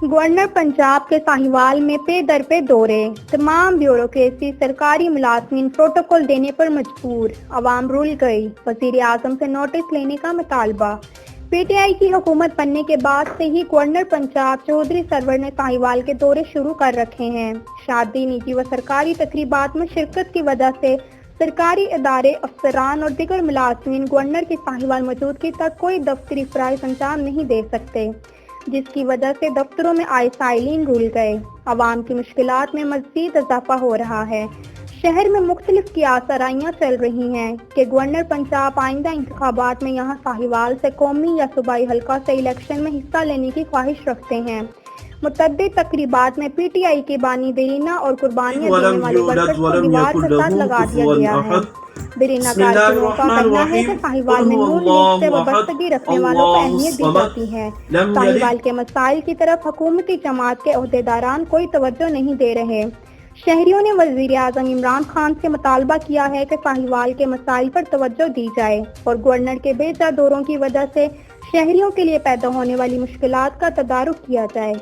Governor Punjab के साहिवाल में पे दर पे दौरे, तमाम ब्यूरोक्रेसी सरकारी मुलाजमीन प्रोटोकॉल देने पर मजबूर, अवाम रुल गई, वजीर आजम से नोटिस लेने का मुतालबा। पीटीआई की हुकूमत बनने के बाद से ही गवर्नर पंजाब चौधरी सरवर ने साहिवाल के दौरे शुरू कर रखे हैं। शादी, निजी व सरकारी तकरीबात में शिरकत की वजह से सरकारी इदारे, अफसरान और दीगर मुलाजमीन गवर्नर की साहिवाल मौजूदगी तक कोई दफ्तरी फराइज अंजाम नहीं दे सकते, जिसकी वजह से दफ्तरों में आए साइलिन रुल गए। अवाम की मुश्किलात में मज़ीद इजाफा हो रहा है। शहर में मुख्तलिफ कियासराइयाँ चल रही हैं कि गवर्नर पंजाब आइंदा इंतखाबात में यहाँ साहिवाल से कौमी या सूबाई हल्का से इलेक्शन में हिस्सा लेने की ख्वाहिश रखते हैं। मुतअद्दिद तकरीबात में पीटीआई की बानी बेरीना और कुर्बानियाँ देने वाले वर्कर्स को दीवार के साथ लगा दिया गया है। बेरीना कारकुनों का कहना है कि साहिवाल में नून लीग से वाबस्तगी रखने वालों को अहमियत दी जाती है। साहिवाल के मसाइल की तरफ हुकूमती जमात के ओहदेदारान कोई तवज्जो नहीं दे रहे। शहरियों ने वजीर आजम इमरान खान से मुतालबा किया है कि साहिवाल के मसाइल पर तवज्जो दी जाए और गवर्नर के बेजा दौरों की वजह से शहरियों के लिए पैदा होने वाली मुश्किलात का तदारुक किया जाए।